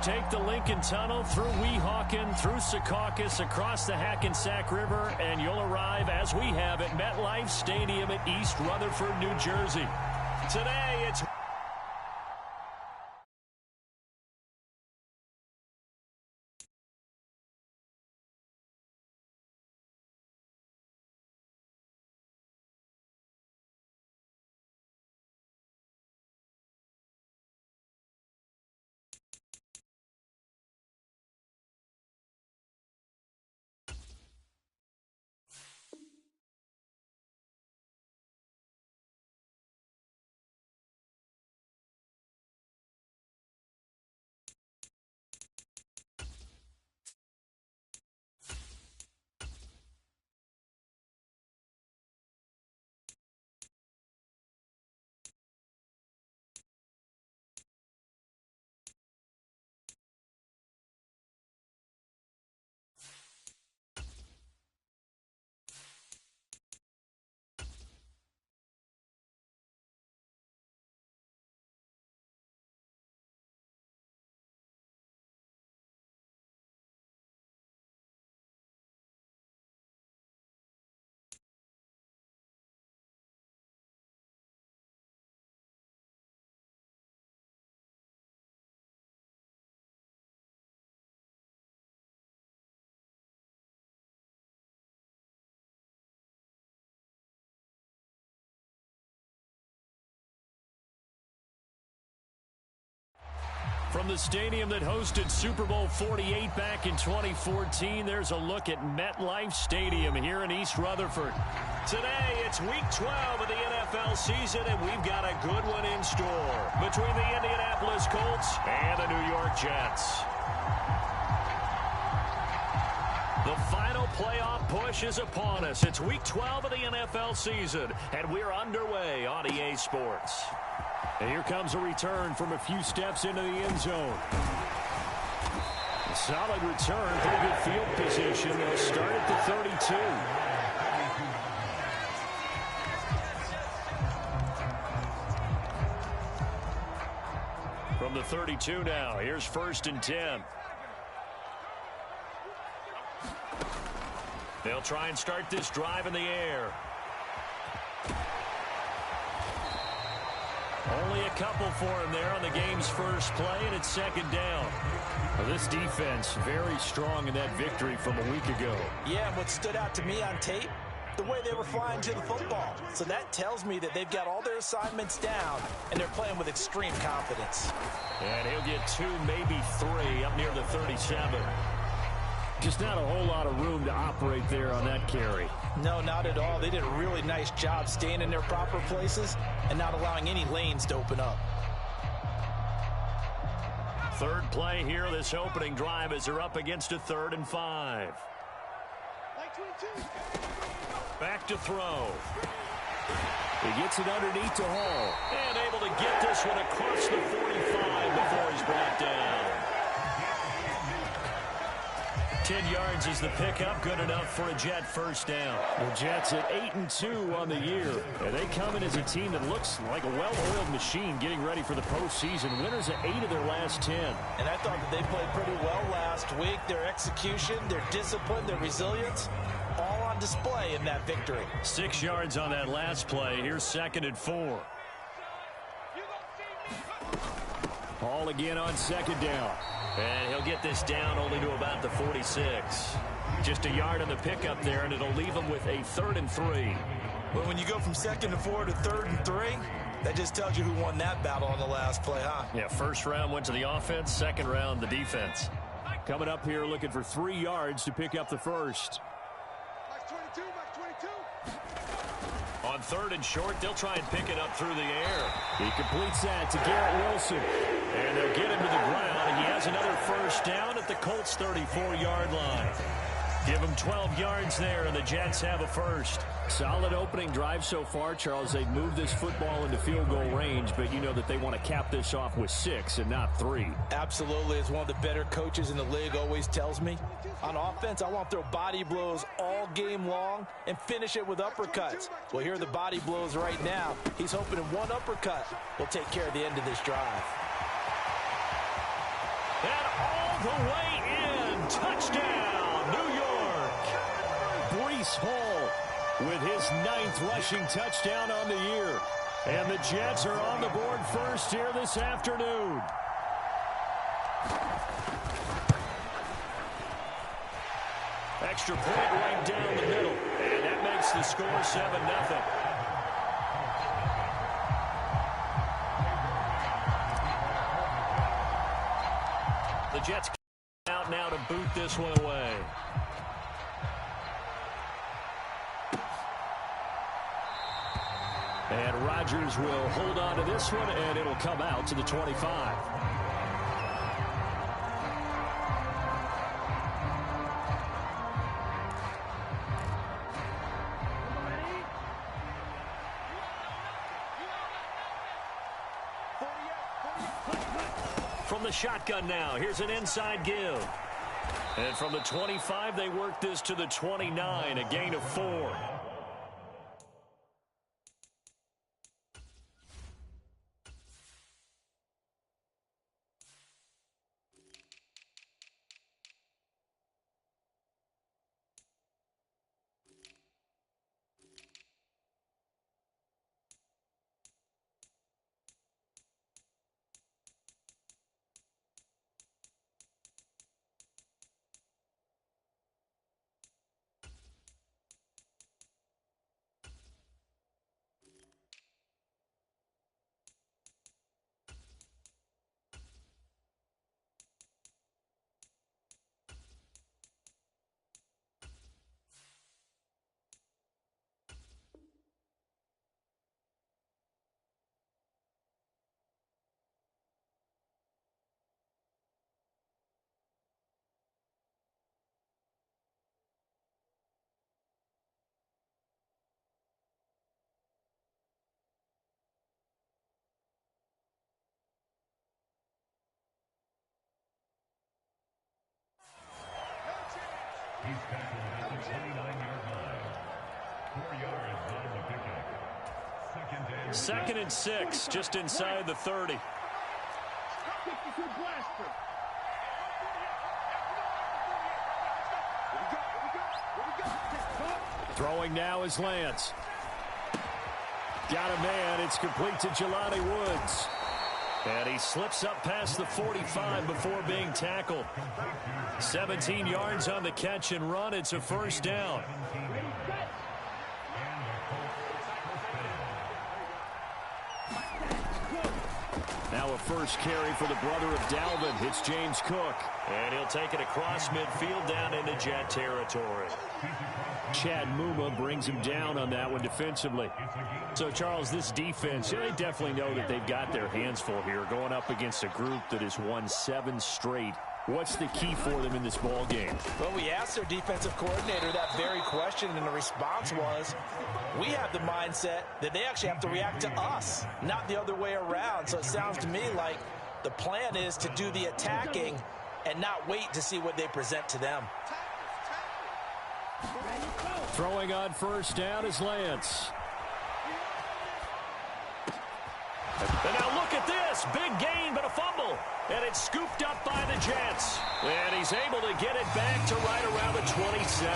Take the Lincoln Tunnel through Weehawken, through Secaucus, across the Hackensack River, and you'll arrive, as we have, at MetLife Stadium at East Rutherford, New Jersey. Today, it's... From the stadium that hosted Super Bowl 48 back in 2014, there's a look at MetLife Stadium here in East Rutherford. Today, it's Week 12 of the NFL season, and we've got a good one in store between the Indianapolis Colts and the New York Jets. The final playoff push is upon us. It's Week 12 of the NFL season, and we're underway on EA Sports. And here comes a return from a few steps into the end zone. A solid return, pretty good field position. They'll start at the 32. From the 32 now, here's 1st and 10. They'll try and start this drive in the air. Only a couple for him there on the game's first play, and it's 2nd down. Well, this defense very strong in that victory from a week ago. Yeah, and what stood out to me on tape, the way they were flying to the football. So that tells me that they've got all their assignments down, and they're playing with extreme confidence. And he'll get 2, maybe 3 up near the 37. Just not a whole lot of room to operate there on that carry. No, not at all. They did a really nice job staying in their proper places and not allowing any lanes to open up. 3rd play here, this opening drive, as they're up against a 3rd and 5. Back to throw. He gets it underneath to Hall. And able to get this one across the 45 before he's brought down. 10 yards is the pickup, good enough for a Jet 1st down. The Jets at 8-2 on the year. And they come in as a team that looks like a well-oiled machine getting ready for the postseason. Winners at 8 of their last 10. And I thought that they played pretty well last week. Their execution, their discipline, their resilience, all on display in that victory. 6 yards on that last play. Here's 2nd and 4. Hall again on 2nd down. And he'll get this down only to about the 46. Just a yard on the pickup there, and it'll leave him with a 3rd and 3. But when you go from 2nd and 4 to 3rd and 3, that just tells you who won that battle on the last play, huh? Yeah, 1st round went to the offense, 2nd round the defense. Coming up here looking for 3 yards to pick up the 1st. On 3rd and short, they'll try and pick it up through the air. He completes that to Garrett Wilson. And they'll get him to the ground. He has another 1st down at the Colts' 34-yard line. Give him 12 yards there, and the Jets have a 1st. Solid opening drive so far, Charles. They've moved this football into field goal range, but you know that they want to cap this off with 6 and not 3. Absolutely. As one of the better coaches in the league always tells me, on offense, I want to throw body blows all game long and finish it with uppercuts. Well, here are the body blows right now. He's hoping in one uppercut will take care of the end of this drive. And all the way in. Touchdown, New York. Breece Hall with his 9th rushing touchdown on the year. And the Jets are on the board first here this afternoon. Extra point right down the middle. And that makes the score 7-0. The Jets out now to boot this one away. And Rodgers will hold on to this one, and it'll come out to the 25. From the shotgun now, here's an inside give. And from the 25, they work this to the 29, a gain of 4. He's tackled at the 29-yard line. 4 yards on the pickup. Second and 6, just inside the 30. Throwing now is Lance. Got a man. It's complete to Jelani Woods. And he slips up past the 45 before being tackled. 17 yards on the catch and run. It's a first down. Now a first carry for the brother of Dalvin. It's James Cook. And he'll take it across midfield down into Jet territory. Chad Muma brings him down on that one defensively. So, Charles, this defense, they definitely know that they've got their hands full here going up against a group that has won 7 straight. What's the key for them in this ball game? Well, we asked their defensive coordinator that very question, and the response was, we have the mindset that they actually have to react to us, not the other way around. So it sounds to me like the plan is to do the attacking and not wait to see what they present to them. Throwing on first down is Lance. And now look at this. Big gain, but a fumble. And it's scooped up by the Jets. And he's able to get it back to right around the 27.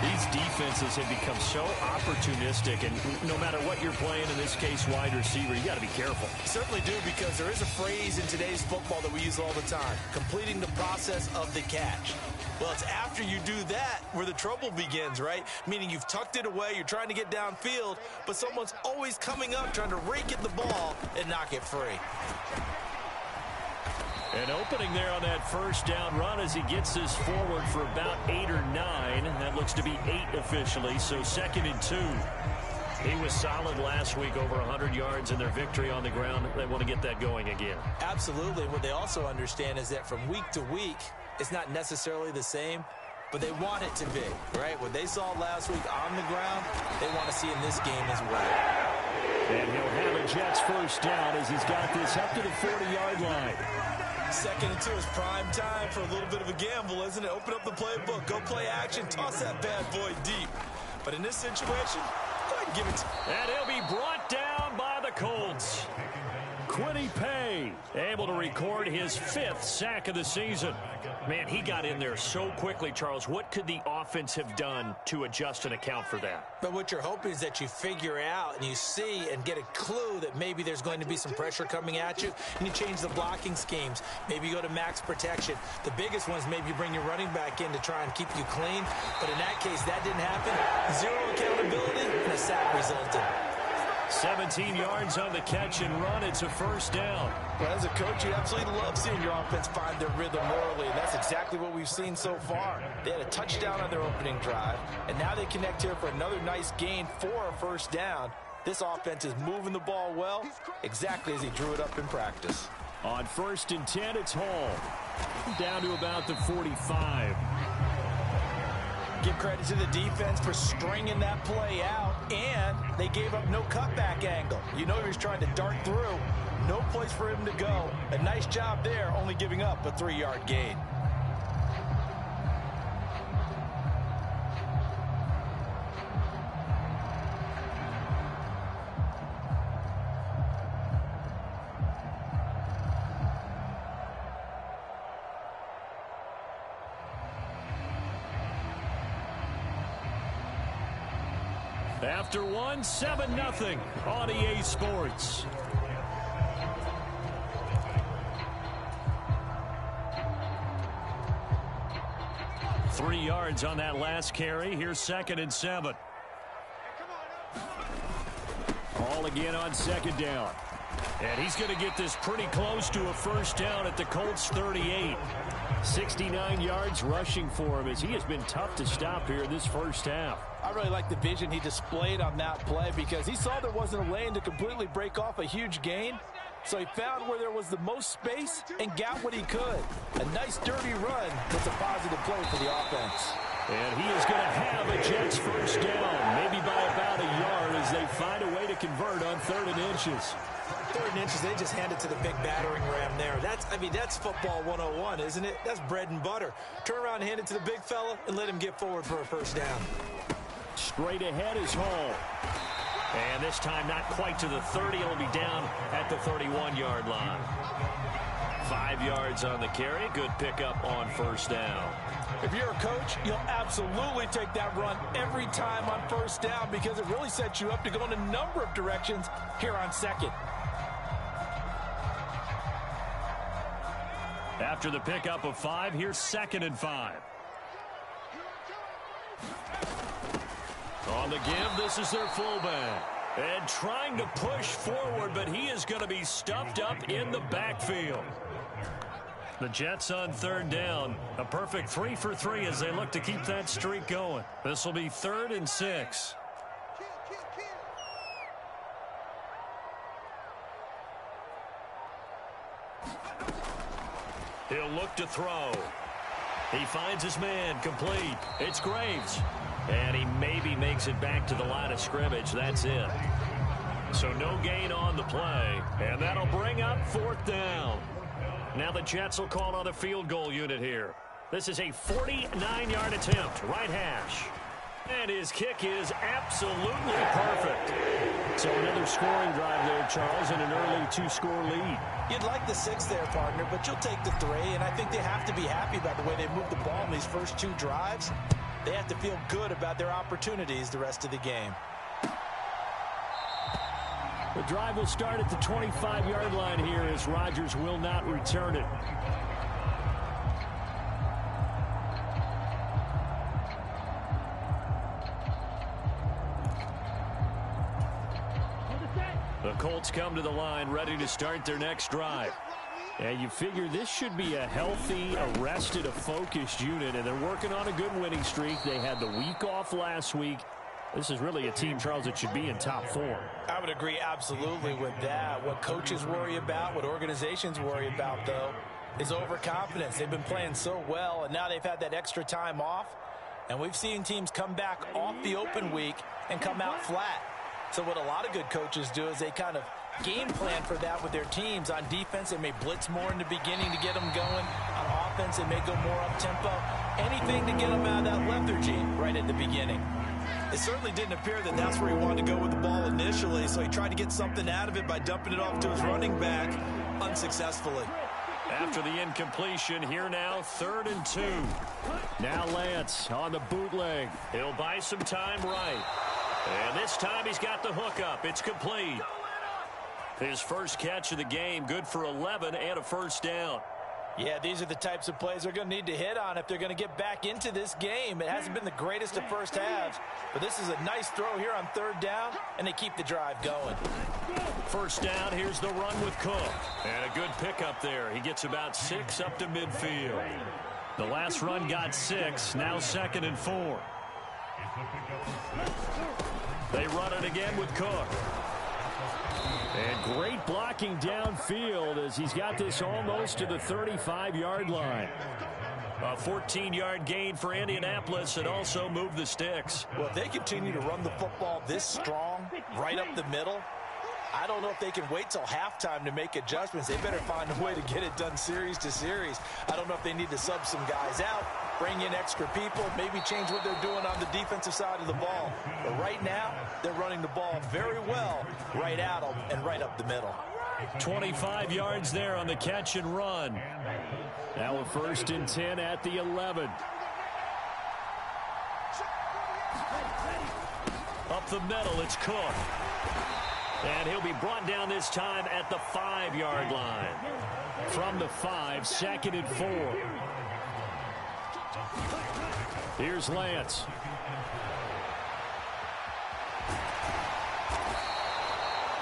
These defenses have become so opportunistic, and no matter what you're playing, in this case wide receiver, you got to be careful. You certainly do, because there is a phrase in today's football that we use all the time, completing the process of the catch. Well, it's after you do that where the trouble begins, right? Meaning you've tucked it away, you're trying to get downfield, but someone's always coming up trying to rake at the ball and knock it free. An opening there on that first down run as he gets this forward for about 8 or 9. That looks to be 8 officially, so 2nd and 2. He was solid last week, over 100 yards in their victory on the ground. They want to get that going again. Absolutely. What they also understand is that from week to week, it's not necessarily the same, but they want it to be, right? What they saw last week on the ground, they want to see in this game as well. And he'll have a Jets first down as he's got this up to the 40-yard line. 2nd and 2 is prime time for a little bit of a gamble, isn't it? Open up the playbook, go play action, toss that bad boy deep. But in this situation, go ahead and give it to him. And he'll be brought down by the Colts. Quiddy Pay able to record his 5th sack of the season. Man, he got in there so quickly, Charles. What could the offense have done to adjust and account for that? But what you're hoping is that you figure out and you see and get a clue that maybe there's going to be some pressure coming at you, and you change the blocking schemes. Maybe you go to max protection. The biggest one is maybe you bring your running back in to try and keep you clean. But in that case, that didn't happen. Zero accountability, and a sack resulted. 17 yards on the catch and run. It's a first down. Well, as a coach, you absolutely love seeing your offense find their rhythm early, and that's exactly what we've seen so far. They had a touchdown on their opening drive, and now they connect here for another nice gain for a first down. This offense is moving the ball well, exactly as he drew it up in practice. On 1st and 10, it's Hall. Down to about the 45. Give credit to the defense for stringing that play out, and they gave up no cutback angle. You know he was trying to dart through. No place for him to go. A nice job there, only giving up a 3-yard gain. After one, 7-0 on EA Sports. Three yards on that last carry. Here's 2nd and 7. All again on 2nd down. And he's going to get this pretty close to a first down at the Colts 38. 69 yards rushing for him as he has been tough to stop here in this first half. I really like the vision he displayed on that play because he saw there wasn't a lane to completely break off a huge gain. So he found where there was the most space and got what he could. A nice dirty run was a positive play for the offense. And he is going to have a Jets first down, maybe by about a yard as they find a way to convert on 3rd and inches. 3rd and inches, they just hand it to the big battering ram there. That's football 101, isn't it? That's bread and butter. Turn around and hand it to the big fella and let him get forward for a first down. Straight ahead is Hall. And this time not quite to the 30. It'll be down at the 31-yard line. 5 yards on the carry. Good pickup on first down. If you're a coach, you'll absolutely take that run every time on first down because it really sets you up to go in a number of directions here on 2nd. After the pickup of 5, here's 2nd and 5. On the give, this is their fullback. And trying to push forward, but he is going to be stuffed up in the backfield. The Jets on 3rd down. A perfect 3 for 3 as they look to keep that streak going. This will be 3rd and 6. He'll look to throw. He finds his man complete. It's Graves. And he maybe makes it back to the line of scrimmage. That's it. So no gain on the play. And that'll bring up 4th down. Now the Jets will call on the field goal unit here. This is a 49-yard attempt. Right hash. And his kick is absolutely perfect. So another scoring drive there, Charles, and an early 2-score lead. You'd like the 6 there, partner, but you'll take the 3. And I think they have to be happy about the way they moved the ball in these first 2 drives. They have to feel good about their opportunities the rest of the game. The drive will start at the 25-yard line here as Rodgers will not return it. The Colts come to the line ready to start their next drive. And you figure this should be a healthy, arrested, a focused unit, and they're working on a good winning streak. They had the week off last week. This is really a team, Charles, that should be in top form. I would agree absolutely with that. What coaches worry about, what organizations worry about, though, is overconfidence. They've been playing so well, and now they've had that extra time off. And we've seen teams come back off the open week and come out flat. So what a lot of good coaches do is they kind of game plan for that with their teams. On defense, they may blitz more in the beginning to get them going. On offense, they may go more up-tempo. Anything to get them out of that lethargy right at the beginning. It certainly didn't appear that that's where he wanted to go with the ball initially, so he tried to get something out of it by dumping it off to his running back unsuccessfully. After the incompletion, here now, 3rd and 2. Now Lance on the bootleg. He'll buy some time right. And this time he's got the hook up. It's complete. His first catch of the game, good for 11 and a first down. Yeah, these are the types of plays they're going to need to hit on if they're going to get back into this game. It hasn't been the greatest of first halves, but this is a nice throw here on 3rd down, and they keep the drive going. First down, here's the run with Cook. And a good pickup there. He gets about 6 up to midfield. The last run got 6, now 2nd and 4. They run it again with Cook. And great blocking downfield as he's got this almost to the 35-yard line. A 14-yard gain for Indianapolis and also move the sticks. Well, if they continue to run the football this strong, right up the middle, I don't know if they can wait till halftime to make adjustments. They better find a way to get it done series to series. I don't know if they need to sub some guys out, bring in extra people, maybe change what they're doing on the defensive side of the ball. But right now, they're running the ball very well right at them and right up the middle. 25 yards there on the catch and run. Now a 1st and 10 at the 11. Up the middle, it's Cook. And he'll be brought down this time at the 5-yard line. From the 5, 2nd and 4. Here's Lance.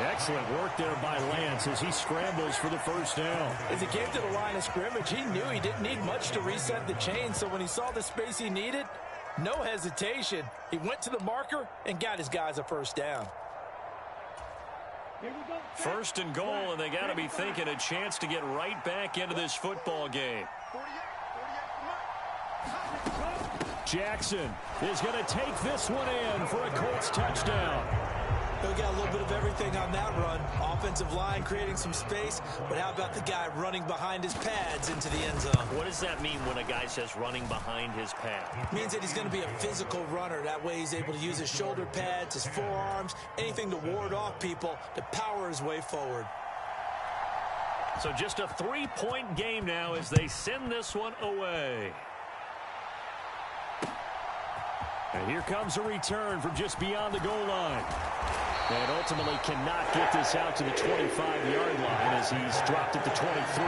Excellent work there by Lance as he scrambles for the first down. As he came to the line of scrimmage, he knew he didn't need much to reset the chain. So when he saw the space he needed, no hesitation. He went to the marker and got his guys a first down. 1st and goal, and they got to be thinking a chance to get right back into this football game. Jackson is going to take this one in for a Colts touchdown. We got a little bit of everything on that run. Offensive line creating some space, but how about the guy running behind his pads into the end zone? What does that mean when a guy says running behind his pad? It means that he's going to be a physical runner. That way he's able to use his shoulder pads, his forearms, anything to ward off people to power his way forward. So just a 3-point game now as they send this one away. And here comes a return from just beyond the goal line. And ultimately cannot get this out to the 25-yard line as he's dropped it to 23.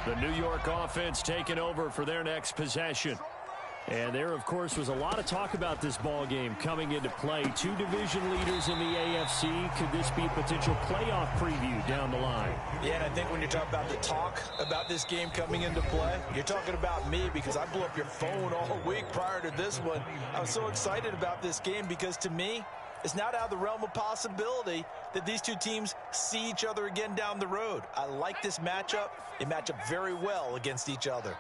The New York offense taking over for their next possession. And there, of course, was a lot of talk about this ball game coming into play. 2 division leaders in the AFC. Could this be a potential playoff preview down the line? Yeah, and I think when you're talking about the talk about this game coming into play, you're talking about me because I blew up your phone all week prior to this one. I was so excited about this game because, to me, it's not out of the realm of possibility that these 2 teams see each other again down the road. I like this matchup. They match up very well against each other.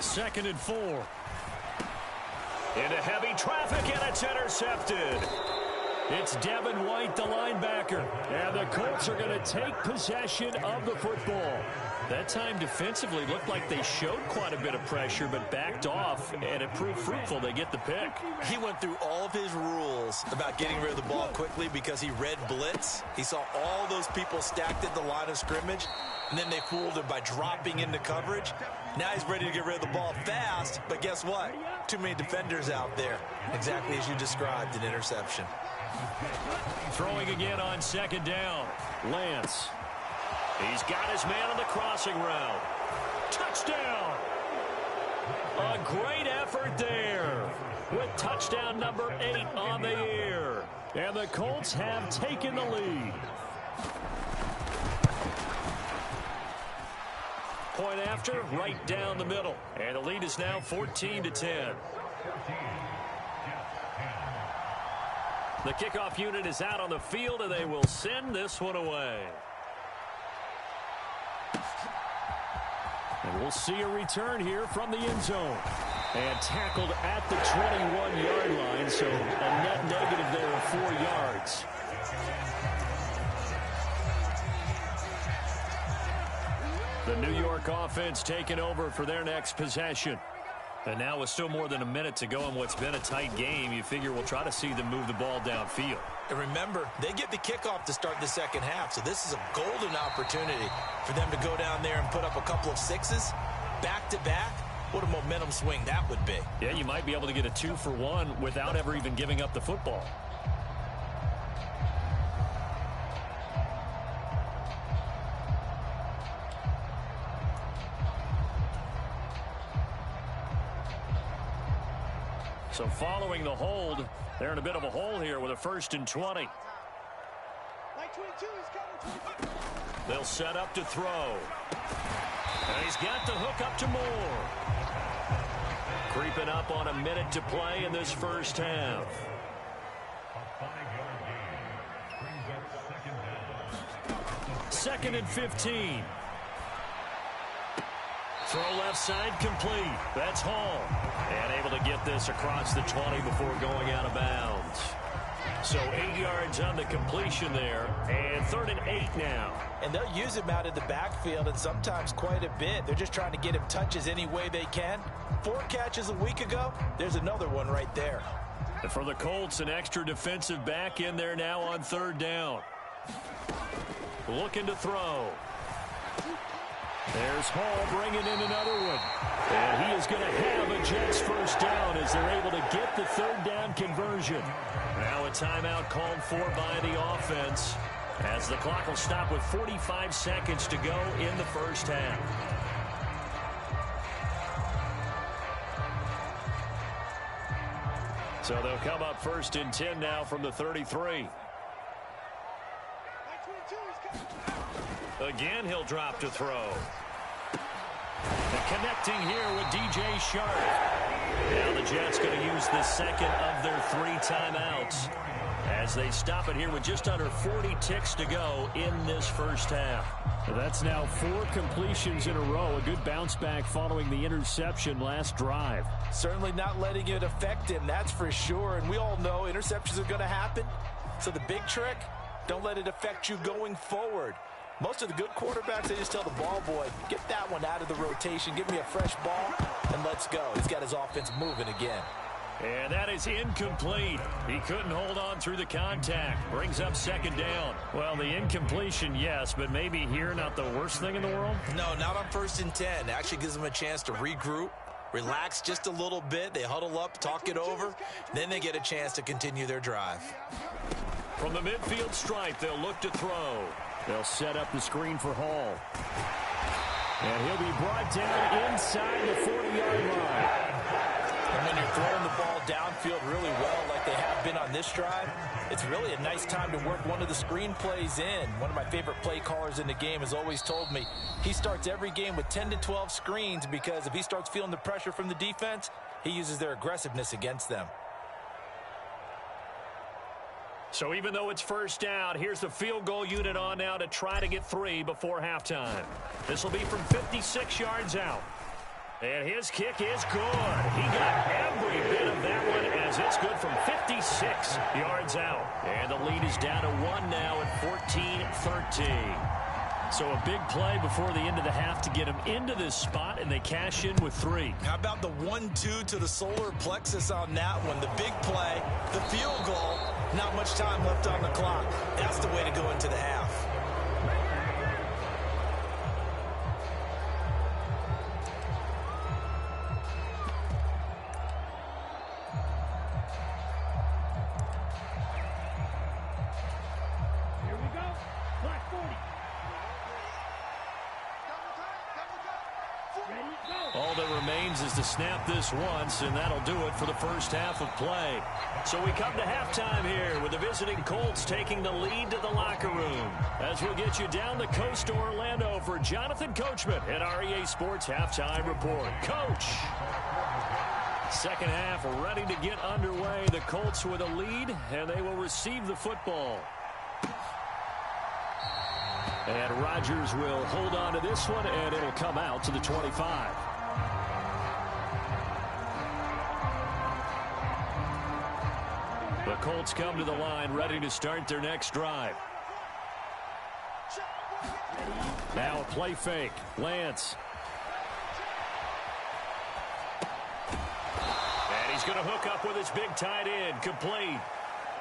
2nd and 4. Into heavy traffic, and it's intercepted. It's Devin White, the linebacker. And the Colts are going to take possession of the football. That time defensively looked like they showed quite a bit of pressure, but backed off, and it proved fruitful. They get the pick. He went through all of his rules about getting rid of the ball quickly because he read blitz. He saw all those people stacked at the line of scrimmage, and then they fooled him by dropping into coverage. Now he's ready to get rid of the ball fast, but guess what? Too many defenders out there. Exactly as you described, an interception. Throwing again on 2nd down. Lance. He's got his man on the crossing route. Touchdown! A great effort there with touchdown number 8 on the year. And the Colts have taken the lead. Point after, right down the middle. And the lead is now 14-10. The kickoff unit is out on the field, and they will send this one away. And we'll see a return here from the end zone. And tackled at the 21-yard line, so a net negative there of 4 yards. The New York offense taking over for their next possession. And now with still more than a minute to go in what's been a tight game, you figure we'll try to see them move the ball downfield. And remember, they get the kickoff to start the second half, so this is a golden opportunity for them to go down there and put up a couple of sixes back-to-back. What a momentum swing that would be. Yeah, you might be able to get a 2-for-1 without ever even giving up the football. So following the hold, they're in a bit of a hole here with a 1st and 20. They'll set up to throw. And he's got the hook up to Moore. Creeping up on a minute to play in this first half. A 5-yard gain brings up 2nd down. 2nd and 15. Throw left side complete. That's Hall. And able to get this across the 20 before going out of bounds. So 8 yards on the completion there. And 3rd and 8 now. And they'll use him out of the backfield, and sometimes quite a bit. They're just trying to get him touches any way they can. 4 catches a week ago. There's another one right there. And for the Colts, an extra defensive back in there now on 3rd down. Looking to throw. There's Hall bringing in another one. And he is going to have a Jets first down as they're able to get the 3rd down conversion. Now a timeout called for by the offense as the clock will stop with 45 seconds to go in the first half. So they'll come up 1st and 10 now from the 33. Again, he'll drop to throw. And connecting here with DJ Sharp. Now the Jets going to use the second of their 3 timeouts as they stop it here with just under 40 ticks to go in this first half. That's now 4 completions in a row. A good bounce back following the interception last drive. Certainly not letting it affect him, that's for sure. And we all know interceptions are going to happen. So the big trick, don't let it affect you going forward. Most of the good quarterbacks, they just tell the ball boy, get that one out of the rotation, give me a fresh ball, and let's go. He's got his offense moving again. And that is incomplete. He couldn't hold on through the contact. Brings up 2nd down. Well, the incompletion, yes, but maybe here not the worst thing in the world? No, not on 1st and 10. Actually gives them a chance to regroup, relax just a little bit. They huddle up, talk it over. Then they get a chance to continue their drive. From the midfield stripe, they'll look to throw. They'll set up the screen for Hall. And he'll be brought down inside the 40-yard line. And when you're throwing the ball downfield really well like they have been on this drive, it's really a nice time to work one of the screen plays in. One of my favorite play callers in the game has always told me he starts every game with 10 to 12 screens because if he starts feeling the pressure from the defense, he uses their aggressiveness against them. So even though it's first down, here's the field goal unit on now to try to get 3 before halftime. This will be from 56 yards out. And his kick is good. He got every bit of that one as it's good from 56 yards out. And the lead is down to 1 now at 14-13. So a big play before the end of the half to get him into this spot, and they cash in with 3. How about the 1-2 to the solar plexus on that one? The big play, the field goal, not much time left on the clock. That's the way to go into the half. Here we go. Black 40. All that remains is to snap this once, and that'll do it for the first half of play. So we come to halftime here with the visiting Colts taking the lead to the locker room. As we'll get you down the coast to Orlando for Jonathan Coachman at our EA Sports Halftime Report. Coach! Second half ready to get underway. The Colts with a lead, and they will receive the football. And Rodgers will hold on to this one, and it'll come out to the 25. The Colts come to the line ready to start their next drive. Now a play fake. Lance. And he's going to hook up with his big tight end. Complete.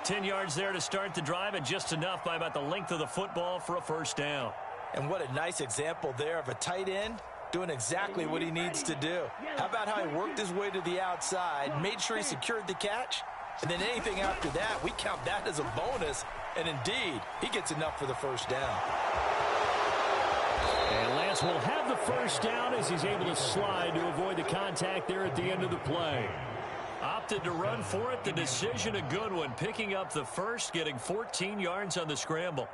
10 yards there to start the drive, and just enough by about the length of the football for a first down. And what a nice example there of a tight end doing exactly what he needs to do. How about how he worked his way to the outside, made sure he secured the catch, and then anything after that, we count that as a bonus. And indeed, he gets enough for the first down. And Lance will have the first down as he's able to slide to avoid the contact there at the end of the play. Opted to run for it. The decision a good one. Picking up the first, getting 14 yards on the scramble.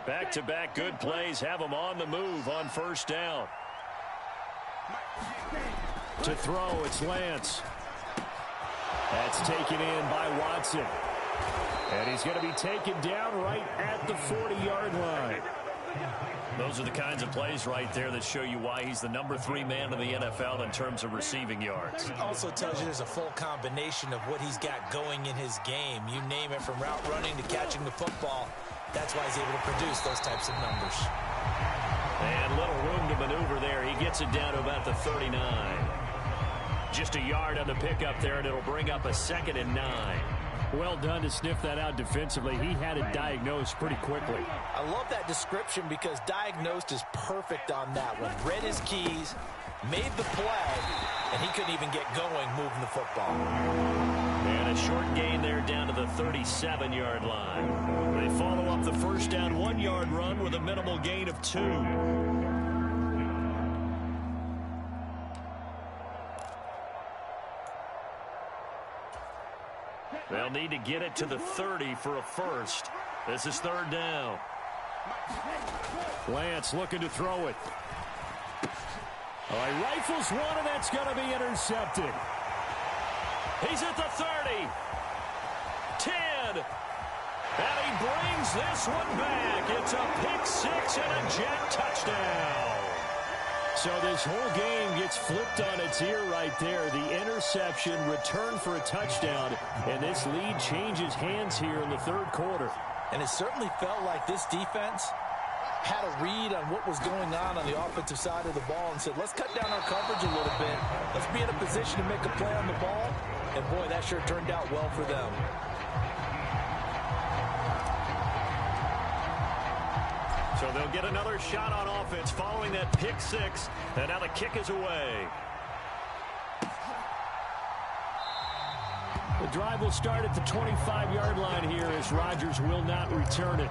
Back-to-back good plays have them on the move on first down. To throw, it's Lance. That's taken in by Watson. And he's going to be taken down right at the 40-yard line. Those are the kinds of plays right there that show you why he's the number 3 man in the NFL in terms of receiving yards. Also tells you there's a full combination of what he's got going in his game. You name it, from route running to catching the football. That's why he's able to produce those types of numbers. And little room to maneuver there. He gets it down to about the 39. Just a yard on the pickup there, and it'll bring up a 2nd and 9. Well done to sniff that out defensively. He had it diagnosed pretty quickly. I love that description because diagnosed is perfect on that one. Read his keys, made the play, and he couldn't even get going moving the football. And a short gain there down to the 37-yard line. They follow up the first down 1-yard run with a minimal gain of 2. They'll need to get it to the 30 for a first. This is 3rd down. Lance looking to throw it. All right, rifles one, and that's going to be intercepted. He's at the 30. 10. And he brings this one back. It's a pick 6 and a jet touchdown. So this whole game gets flipped on its ear right there. The interception, return for a touchdown, and this lead changes hands here in the 3rd quarter. And it certainly felt like this defense had a read on what was going on the offensive side of the ball and said, let's cut down our coverage a little bit. Let's be in a position to make a play on the ball. And, boy, that sure turned out well for them. So they'll get another shot on offense following that pick 6. And now the kick is away. The drive will start at the 25-yard line here as Rodgers will not return it.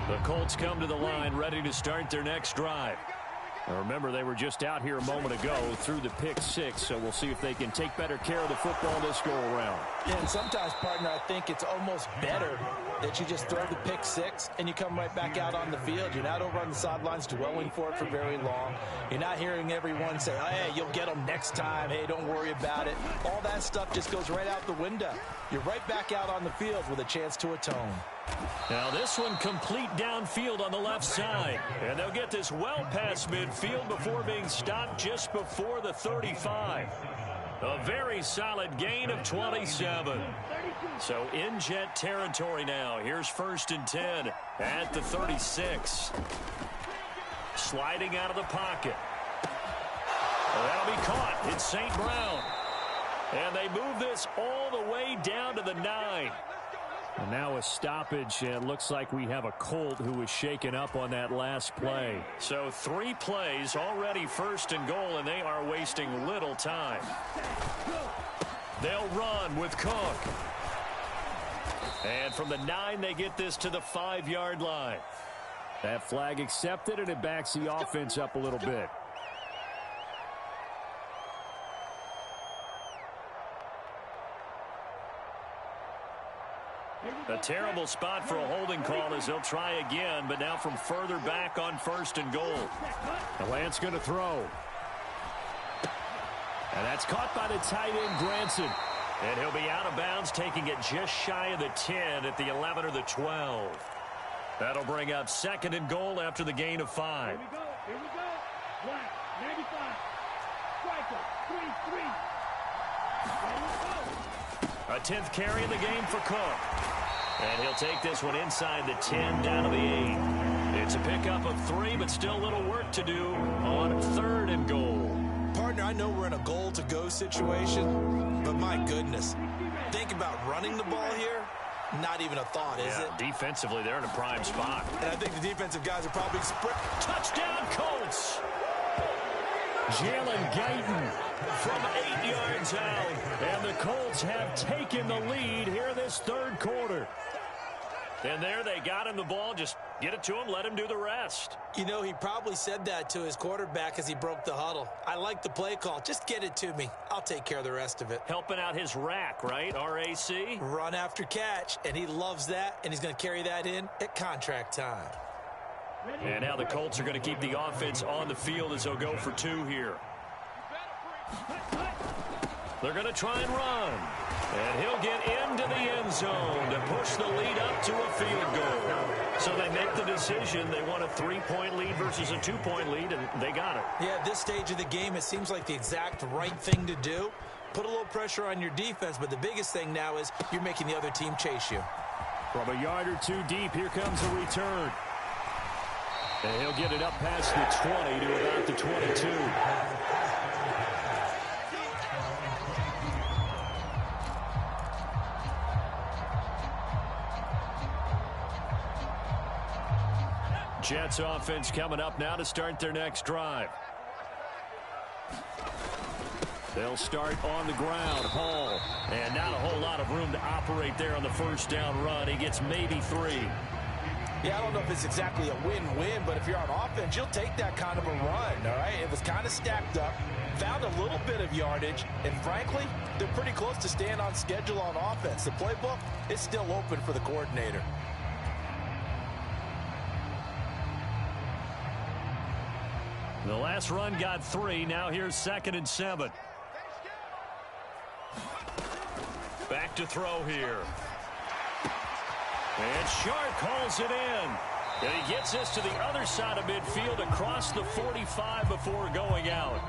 The Colts come to the line ready to start their next drive. Now remember, they were just out here a moment ago through the pick 6, so we'll see if they can take better care of the football this go-around. Yeah, and sometimes, partner, I think it's almost better that you just throw the pick 6 and you come right back out on the field. You're not over on the sidelines dwelling for it for very long. You're not hearing everyone say, oh, hey, you'll get them next time. Hey, don't worry about it. All that stuff just goes right out the window. You're right back out on the field with a chance to atone. Now this one complete downfield on the left side. And they'll get this well past midfield before being stopped just before the 35. A very solid gain of 27. So in jet territory now. Here's 1st and 10 at the 36. Sliding out of the pocket. Well, that'll be caught. It's St. Brown. And they move this all the way down to the 9. And now a stoppage, and it looks like we have a Colt who was shaken up on that last play. So 3 plays, already 1st and goal, and they are wasting little time. They'll run with Cook. And from the 9, they get this to the 5-yard line. That flag accepted, and it backs the offense up a little bit. A terrible spot for a holding call as they'll try again, but now from further back on 1st and goal. The Lance going to throw. And that's caught by the tight end, Granson. And he'll be out of bounds, taking it just shy of the 10 at the 11 or the 12. That'll bring up 2nd and goal after the gain of 5. Here we go. Black, 95. A 10th carry in the game for Cook. And he'll take this one inside the 10 down to the 8. It's a pickup of 3, but still a little work to do on 3rd and goal. Partner, I know we're in a goal-to-go situation, but my goodness. Think about running the ball here. Not even a thought, is it? Defensively, they're in a prime spot. And I think the defensive guys are probably... Touchdown, Colts! Jalen Guyton from 8 yards out. And the Colts have taken the lead here this 3rd quarter. And there they got him the ball. Just get it to him, let him do the rest. You know, he probably said that to his quarterback as he broke the huddle. I like the play call. Just get it to me. I'll take care of the rest of it. Helping out his rack, right? RAC? Run after catch, and he loves that, and he's going to carry that in at contract time. And now the Colts are going to keep the offense on the field as they'll go for 2 here. They're going to try and run. And he'll get into the end zone to push the lead up to a field goal. So they make the decision. They want a 3-point lead versus a 2-point lead, and they got it. Yeah, at this stage of the game, it seems like the exact right thing to do. Put a little pressure on your defense, but the biggest thing now is you're making the other team chase you. From a yard or 2 deep, here comes a return. And he'll get it up past the 20 to about the 22. Jets offense coming up now to start their next drive. They'll start on the ground. Hall. And not a whole lot of room to operate there on the first down run. He gets maybe 3. Yeah, I don't know if it's exactly a win-win, but if you're on offense, you'll take that kind of a run, all right? It was kind of stacked up, found a little bit of yardage, and frankly, they're pretty close to staying on schedule on offense. The playbook is still open for the coordinator. The last run got 3. Now here's 2nd and 7. Back to throw here. And Sharp calls it in. And he gets this to the other side of midfield across the 45 before going out.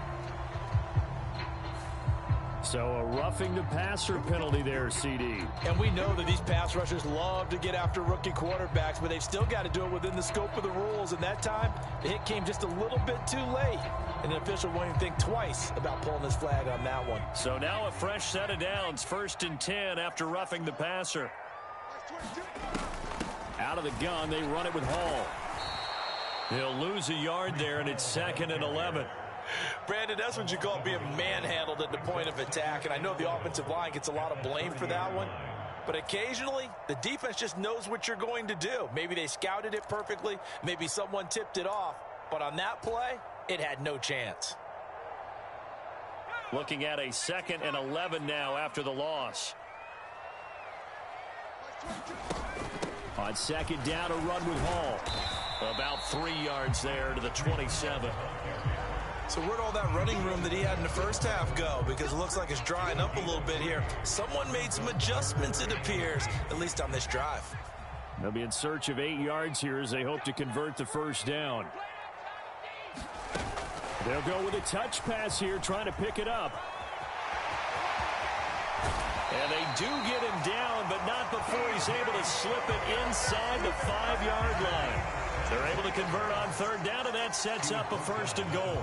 So a roughing the passer penalty there, CD. And we know that these pass rushers love to get after rookie quarterbacks, but they've still got to do it within the scope of the rules. And that time, the hit came just a little bit too late. And the official won't even think twice about pulling his flag on that one. So now a fresh set of downs. 1st and 10 after roughing the passer. Out of the gun, they run it with Hall. He'll lose a yard there, and it's 2nd and 11. Brandon, that's what you call being manhandled at the point of attack. And I know the offensive line gets a lot of blame for that one. But occasionally, the defense just knows what you're going to do. Maybe they scouted it perfectly. Maybe someone tipped it off. But on that play, it had no chance. Looking at a 2nd and 11 now after the loss. On 2nd down, a run with Hall. About 3 yards there to the 27. So where'd all that running room that he had in the first half go? Because it looks like it's drying up a little bit here. Someone made some adjustments, it appears, at least on this drive. They'll be in search of 8 yards here as they hope to convert the first down. They'll go with a touch pass here, trying to pick it up. And they do get him down, but not before he's able to slip it inside the 5-yard line. They're able to convert on 3rd down, and that sets up a 1st and goal.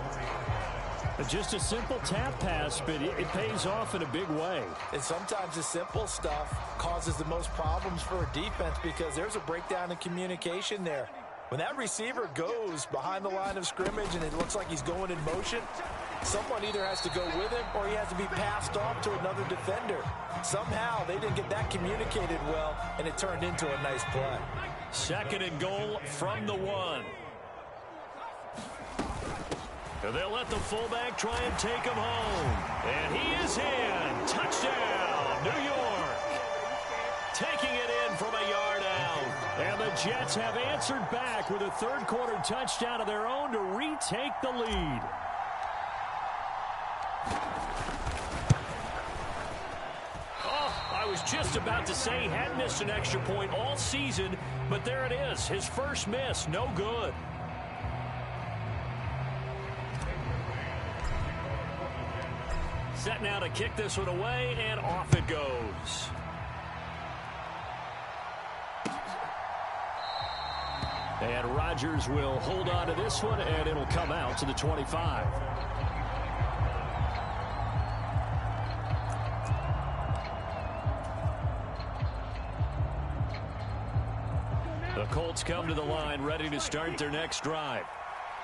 Just a simple tap pass, but it pays off in a big way. And sometimes the simple stuff causes the most problems for a defense because there's a breakdown in communication there. When that receiver goes behind the line of scrimmage and it looks like he's going in motion, someone either has to go with him or he has to be passed off to another defender. Somehow they didn't get that communicated well, and it turned into a nice play. 2nd and goal from the 1. They'll let the fullback try and take him home. And he is in. Touchdown, New York. Taking it in from a yard out. And the Jets have answered back with a 3rd quarter touchdown of their own to retake the lead. I was just about to say he hadn't missed an extra point all season, but there it is. His first miss, no good. set now to kick this one away, and off it goes. And Rodgers will hold on to this one, and it'll come out to the 25. The Colts come to the line, ready to start their next drive.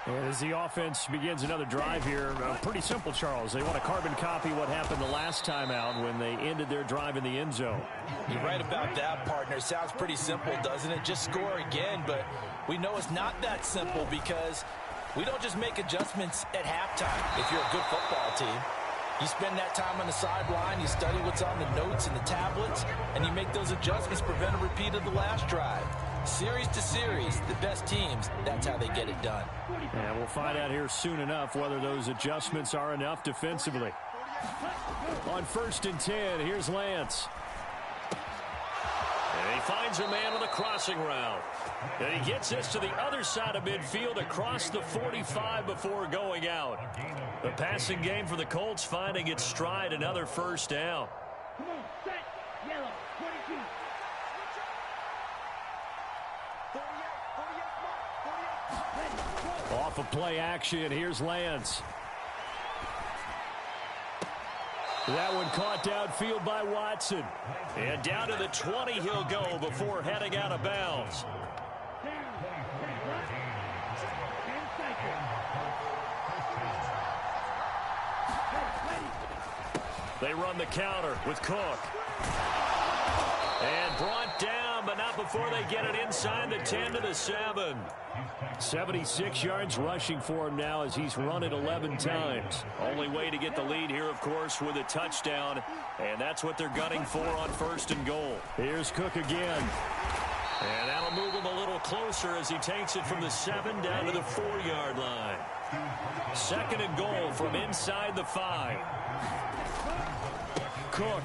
And as the offense begins another drive here, pretty simple, Charles. They want to carbon copy what happened the last time out when they ended their drive in the end zone. You're right about that, partner. Sounds pretty simple, doesn't it? Just score again, but we know it's not that simple because we don't just make adjustments at halftime if you're a good football team. You spend that time on the sideline, you study what's on the notes and the tablets, and you make those adjustments to prevent a repeat of the last drive. Series to series, the best teams, that's how they get it done. And we'll find out here soon enough whether those adjustments are enough defensively. On 1st and 10, here's Lance. And he finds a man on the crossing route. And he gets this to the other side of midfield across the 45 before going out. The passing game for the Colts finding its stride, another first down. Come on, set, yellow, 22. Off of play action, here's Lance. That one caught downfield by Watson. And down to the 20 he'll go before heading out of bounds. They run the counter with Cook. And brought down, but not before they get it inside the 10 to the 7. 76 yards rushing for him now as he's run it 11 times. Only way to get the lead here, of course, with a touchdown. And that's what they're gunning for on 1st and goal. Here's Cook again. And that'll move him a little closer as he takes it from the 7 down to the 4-yard line. 2nd and goal from inside the 5. Cook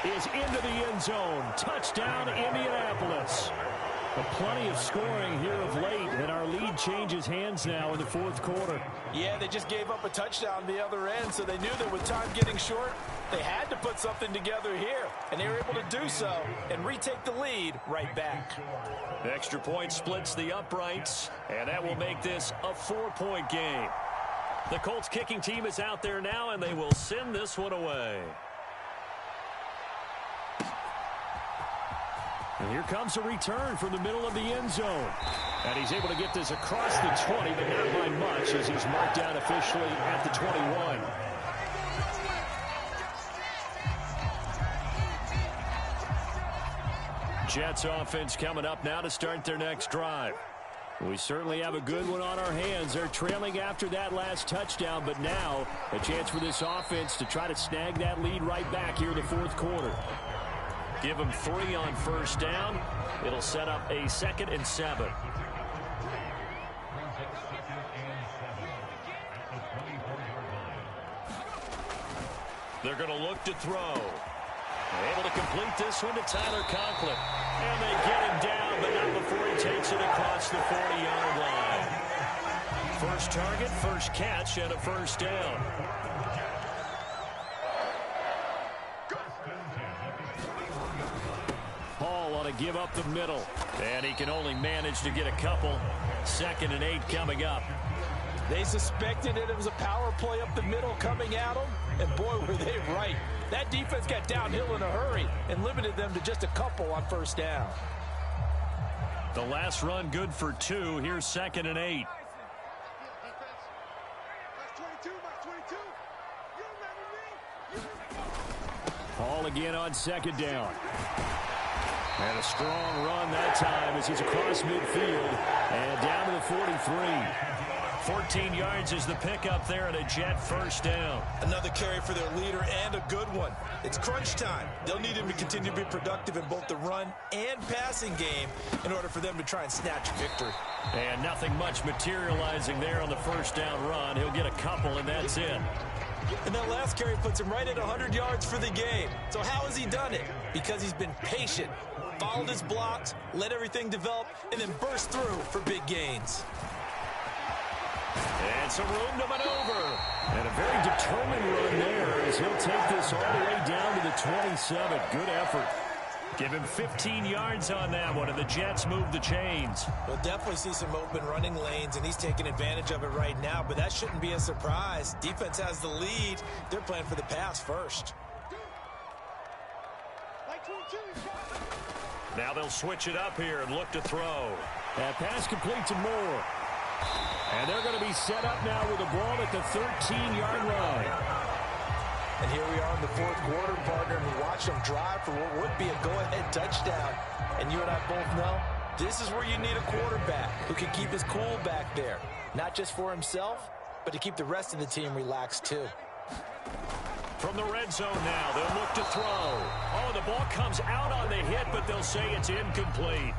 is into the end zone. Touchdown, Indianapolis. Plenty of scoring here of late, and our lead changes hands now in the 4th quarter. Yeah, they just gave up a touchdown the other end, so they knew that with time getting short, they had to put something together here, and they were able to do so and retake the lead right back. The extra point splits the uprights, and that will make this a 4-point game. The Colts kicking team is out there now, and they will send this one away. And here comes a return from the middle of the end zone. And he's able to get this across the 20, but not by much as he's marked down officially at the 21. Jets offense coming up now to start their next drive. We certainly have a good one on our hands. They're trailing after that last touchdown, but now a chance for this offense to try to snag that lead right back here in the 4th quarter. Give them 3 on 1st down. It'll set up a 2nd and 7. They're going to look to throw. Able to complete this one to Tyler Conklin. And they get him down, but not before he takes it across the 40-yard line. First target, first catch, and a first down. Hall ought to give up the middle. And he can only manage to get a couple. 2nd and 8 coming up. They suspected it was a power play up the middle coming at them, and boy, were they right. That defense got downhill in a hurry and limited them to just a couple on 1st down. The last run good for 2. Here's 2nd and 8. Hall again on 2nd down. And a strong run that time as he's across midfield and down to the 43. 14 yards is the pickup there and a Jet first down. Another carry for their leader and a good one. It's crunch time. They'll need him to continue to be productive in both the run and passing game in order for them to try and snatch victory. And nothing much materializing there on the first down run. He'll get a couple, and that's it. And that last carry puts him right at 100 yards for the game. So how has he done it? Because he's been patient, followed his blocks, let everything develop, and then burst through for big gains. And some room to maneuver. And a very determined run there as he'll take this all the way down to the 27. Good effort. Give him 15 yards on that one, and the Jets move the chains. We'll definitely see some open running lanes, and he's taking advantage of it right now, but that shouldn't be a surprise. Defense has the lead. They're playing for the pass first. Now they'll switch it up here and look to throw. That pass complete to Moore. And they're going to be set up now with the ball at the 13-yard line. And here we are in the fourth quarter, partner, and we watch them drive for what would be a go-ahead touchdown. And you and I both know this is where you need a quarterback who can keep his cool back there. Not just for himself, but to keep the rest of the team relaxed too. From the red zone now, they'll look to throw. Oh, the ball comes out on the hit, but they'll say it's incomplete.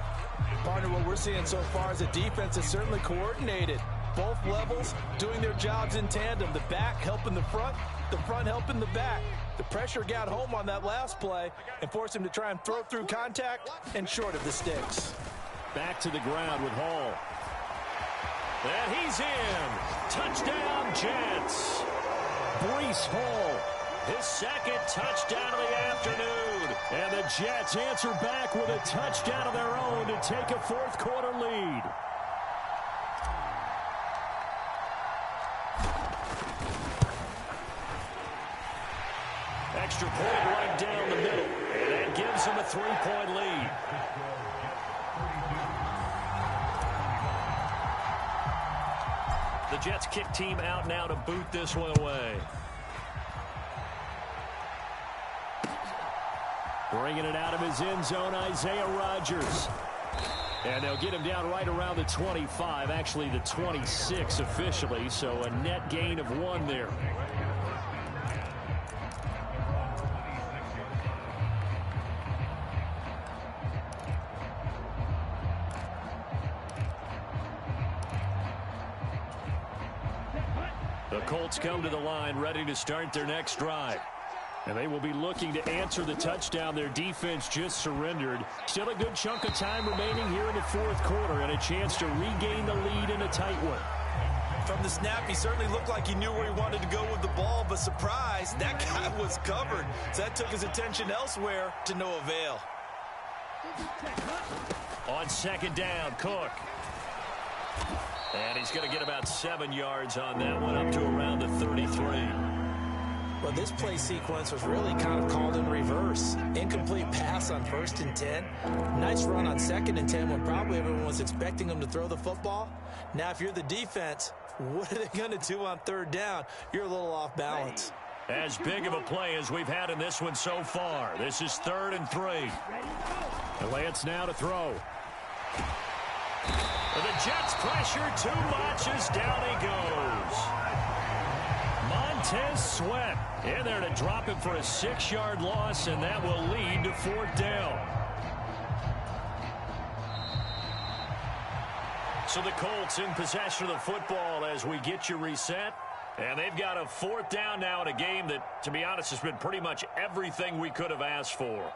Partner, what we're seeing so far is the defense is certainly coordinated. Both levels doing their jobs in tandem. The back helping the front helping the back. The pressure got home on that last play and forced him to try and throw through contact and short of the sticks. Back to the ground with Hall. And he's in. Touchdown, Jets. Breece Hall. His second touchdown of the afternoon. And the Jets answer back with a touchdown of their own to take a fourth quarter lead. Extra point right down the middle. And that gives him a 3-point lead. The Jets kick team out now to boot this one away. Bringing it out of his end zone, Isaiah Rodgers. And they'll get him down right around the 25, actually the 26 officially, so a net gain of 1 there. The Colts come to the line ready to start their next drive. And they will be looking to answer the touchdown their defense just surrendered. Still a good chunk of time remaining here in the fourth quarter and a chance to regain the lead in a tight one. From the snap, he certainly looked like he knew where he wanted to go with the ball, but surprise, that guy was covered. So that took his attention elsewhere to no avail. On second down, Cook. And he's going to get about 7 yards on that one, up to around the 33. Well, this play sequence was really kind of called in reverse. Incomplete pass on 1st and 10. Nice run on 2nd and 10 when probably everyone was expecting him to throw the football. Now, if you're the defense, what are they going to do on 3rd down? You're a little off balance. As big of a play as we've had in this one so far. This is 3rd and 3. And Lance now to throw. The Jets pressure too much as down he goes. Montez Sweat in there to drop him for a 6-yard loss, and that will lead to 4th down. So the Colts in possession of the football as we get you reset. And they've got a 4th down now in a game that, to be honest, has been pretty much everything we could have asked for.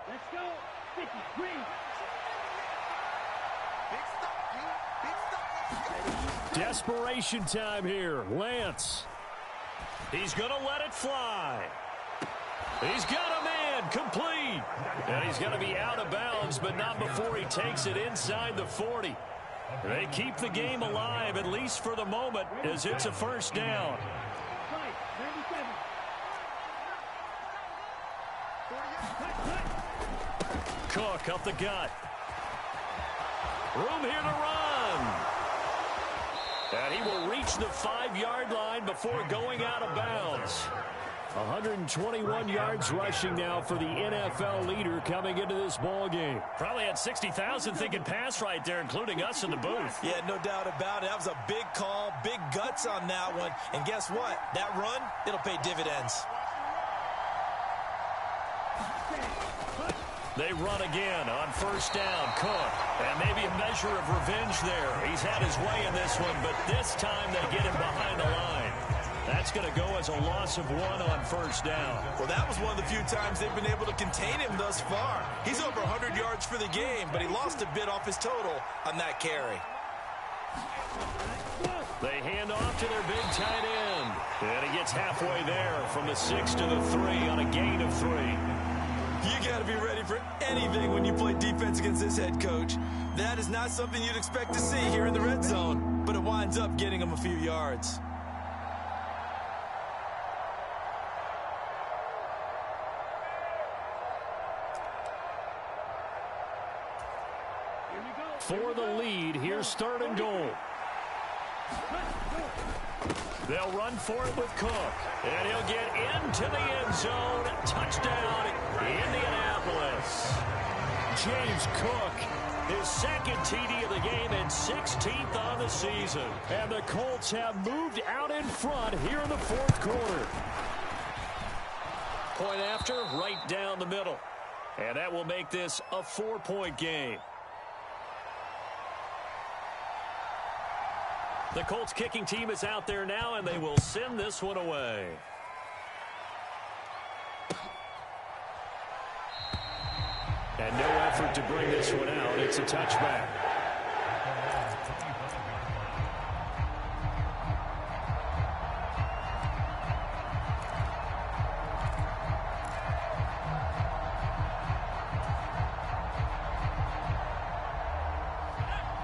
Let's go. 53. Desperation time here. Lance. He's going to let it fly. He's got a man complete. And he's going to be out of bounds, but not before he takes it inside the 40. They keep the game alive, at least for the moment, as it's a 1st down. Right, 97. Cook up the gut. Room here to run. And he will reach the 5-yard line before going out of bounds. 121 yards rushing now for the NFL leader coming into this ball game. Probably had 60,000 thinking pass right there, including us in the booth. Yeah, no doubt about it. That was a big call, big guts on that one. And guess what? That run, it'll pay dividends. They run again on first down. Cook. And maybe a measure of revenge there. He's had his way in this one, but this time they get him behind the line. That's going to go as a loss of 1 on first down. Well, that was one of the few times they've been able to contain him thus far. He's over 100 yards for the game, but he lost a bit off his total on that carry. They hand off to their big tight end. And he gets halfway there from the 6 to the 3 on a gain of 3. You got to be ready for anything when you play defense against this head coach. That is not something you'd expect to see here in the red zone, but it winds up getting him a few yards. For the lead, here's 3rd and goal. They'll run for it with Cook. And he'll get into the end zone. Touchdown, Indianapolis. James Cook, his 2nd TD of the game and 16th on the season. And the Colts have moved out in front here in the 4th quarter. Point after, right down the middle. And that will make this a 4-point game. The Colts kicking team is out there now, and they will send this one away. And no effort to bring this one out. It's a touchback.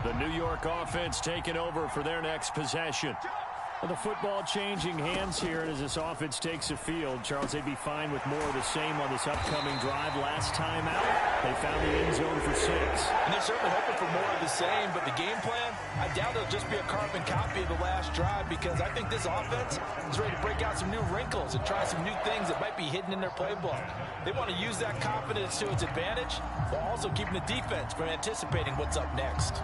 The New York offense taking over for their next possession. Well, the football changing hands here as this offense takes the field. Charles, they'd be fine with more of the same on this upcoming drive. Last time out, they found the end zone for 6. And they're certainly hoping for more of the same, but the game plan, I doubt it'll just be a carbon copy of the last drive, because I think this offense is ready to break out some new wrinkles and try some new things that might be hidden in their playbook. They want to use that confidence to its advantage, while also keeping the defense from anticipating what's up next.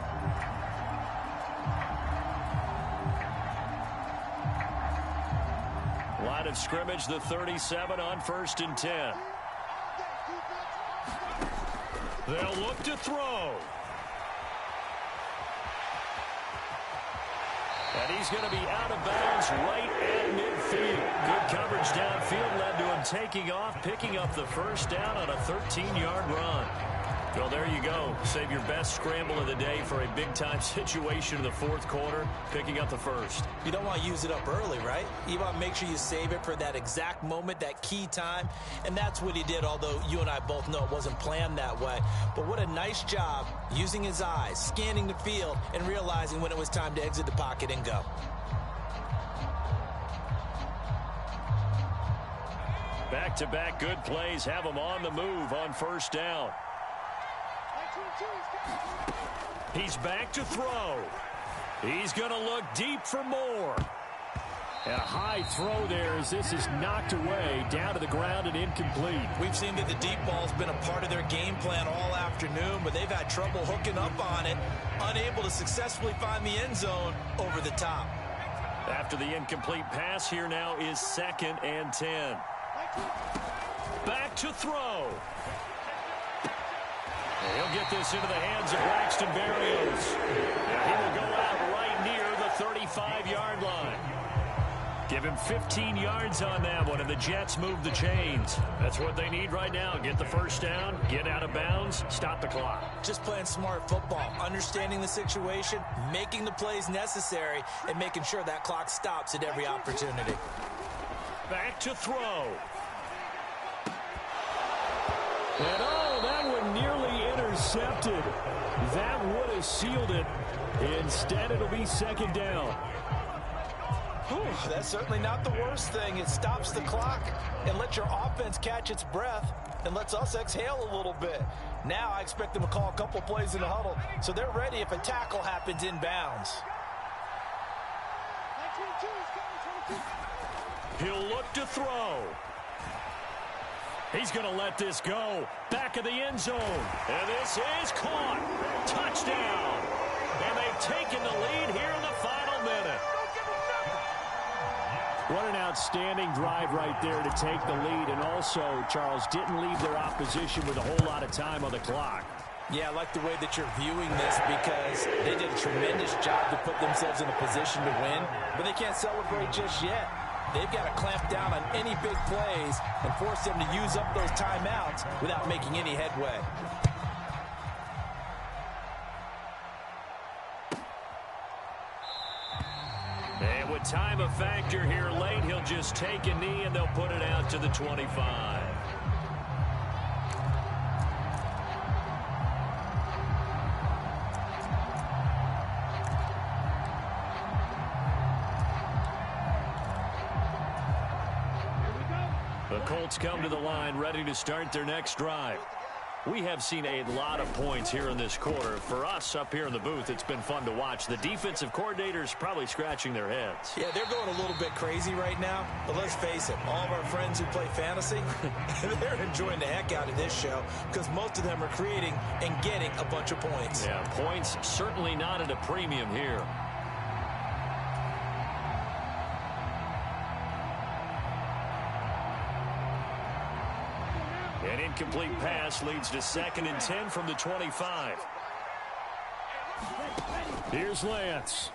Line of scrimmage, the 37 on 1st and 10. They'll look to throw. And he's going to be out of bounds right at midfield. Good coverage downfield led to him taking off, picking up the first down on a 13-yard run. Well, there you go. Save your best scramble of the day for a big-time situation in the 4th quarter, picking up the first. You don't want to use it up early, right? You want to make sure you save it for that exact moment, that key time, and that's what he did, although you and I both know it wasn't planned that way. But what a nice job using his eyes, scanning the field, and realizing when it was time to exit the pocket and go. Back-to-back good plays have him on the move on first down. He's back to throw. He's going to look deep for more. And a high throw there as this is knocked away, down to the ground and incomplete. We've seen that the deep ball's been a part of their game plan all afternoon, but they've had trouble hooking up on it, unable to successfully find the end zone over the top. After the incomplete pass, here now is 2nd and 10. Back to throw. And he'll get this into the hands of Braxton Berrios. And he will go out right near the 35-yard line. Give him 15 yards on that one, and the Jets move the chains. That's what they need right now. Get the first down, get out of bounds, stop the clock. Just playing smart football, understanding the situation, making the plays necessary, and making sure that clock stops at every opportunity. Back to throw. And oh, that one nearly intercepted. That would have sealed it. Instead, it'll be 2nd down. Whew, that's certainly not the worst thing. It stops the clock and lets your offense catch its breath and lets us exhale a little bit. Now I expect them to call a couple plays in the huddle, so they're ready if a tackle happens inbounds. He'll look to throw. He's going to let this go. Back of the end zone. And this is caught. Touchdown. And they've taken the lead here in the final minute. What an outstanding drive right there to take the lead. And also, Charles, didn't leave their opposition with a whole lot of time on the clock. Yeah, I like the way that you're viewing this because they did a tremendous job to put themselves in a position to win, but they can't celebrate just yet. They've got to clamp down on any big plays and force them to use up those timeouts without making any headway. And with time a factor here late, he'll just take a knee and they'll put it out to the 25. The Colts come to the line ready to start their next drive. We have seen a lot of points here in this quarter. For us up here in the booth, it's been fun to watch. The defensive coordinators probably scratching their heads. Yeah, they're going a little bit crazy right now. But let's face it, all of our friends who play fantasy, they're enjoying the heck out of this show because most of them are creating and getting a bunch of points. Yeah, points certainly not at a premium here. An incomplete pass leads to 2nd and 10 from the 25. Here's Lance.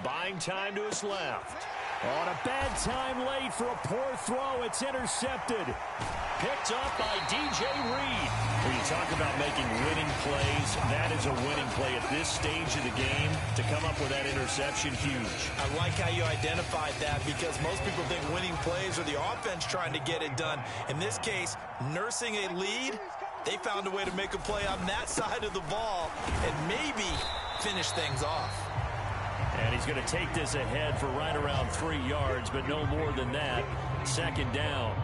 Buying time to his left. On a bad time late for a poor throw. It's intercepted. Picked up by DJ Reed. When you talk about making winning plays, that is a winning play at this stage of the game. To come up with that interception, huge. I like how you identified that because most people think winning plays are the offense trying to get it done. In this case, nursing a lead, they found a way to make a play on that side of the ball and maybe finish things off. And he's going to take this ahead for right around 3 yards, but no more than that. 2nd down.